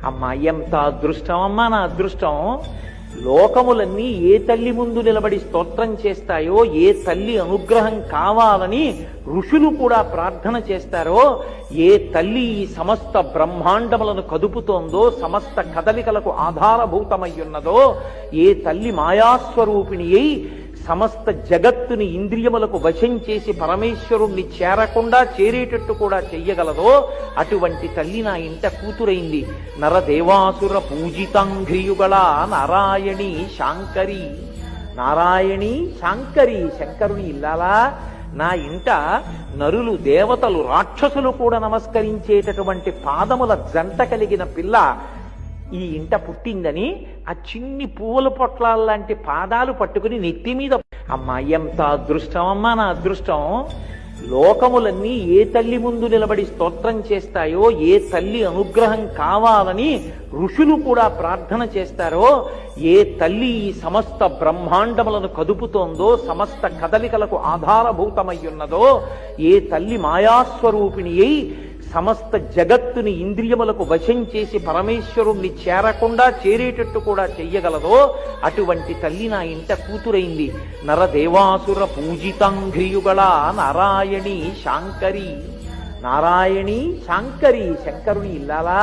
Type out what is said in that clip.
అమ్మా ఎంత అదృష్టం అమ్మా, నా అదృష్టం. లోకములన్నీ ఏ తల్లి ముందు నిలబడి స్తోత్రం చేస్తాయో, ఏ తల్లి అనుగ్రహం కావాలని ఋషులు కూడా ప్రార్థన చేస్తారో, ఏ తల్లి ఈ సమస్త బ్రహ్మాండములను కదుపుతోందో, సమస్త కదలికలకు ఆధారభూతమయ్యున్నదో, ఏ తల్లి మాయాస్వరూపిణి అయి సమస్త జగత్తుని ఇంద్రియములకు వశం చేసి పరమేశ్వరుణ్ణి చేరకుండా చేరేటట్టు కూడా చెయ్యగలదో అటువంటి తల్లి నా ఇంట కూతురైంది. నరదేవాసుర పూజితాంఘ్రియుగళ నారాయణి శాంకరి. నారాయణి శాంకరి, శంకరుని ఇల్లాలా. నా ఇంట నరులు, దేవతలు, రాక్షసులు కూడా నమస్కరించేటటువంటి పాదముల జంట కలిగిన పిల్ల ఈ ఇంట పుట్టిందని ఆ చిన్ని పువ్వుల పొట్లాల్లాంటి పాదాలు పట్టుకుని నెత్తి మీద, అమ్మా ఎంత అదృష్టం అమ్మా, నా అదృష్టం. లోకములన్నీ ఏ తల్లి ముందు నిలబడి స్తోత్రం చేస్తాయో, ఏ తల్లి అనుగ్రహం కావాలని ఋషులు కూడా ప్రార్థన చేస్తారో, ఏ తల్లి ఈ సమస్త బ్రహ్మాండములను కదుపుతోందో, సమస్త కదలికలకు ఆధారభూతమయ్యున్నదో, ఏ తల్లి మాయాస్వరూపిణి అయి సమస్త జగత్తుని ఇంద్రియములకు వశం చేసి పరమేశ్వరుణ్ణి చేరకుండా చేరేటట్టు కూడా చెయ్యగలదో అటువంటి తల్లి నా ఇంట కూతురైంది. నరదేవాసుర పూజితాంఘ్రియుగళ నారాయణి శాంకరి. నారాయణి శాంకరి, శంకరుని ఇల్లాలా.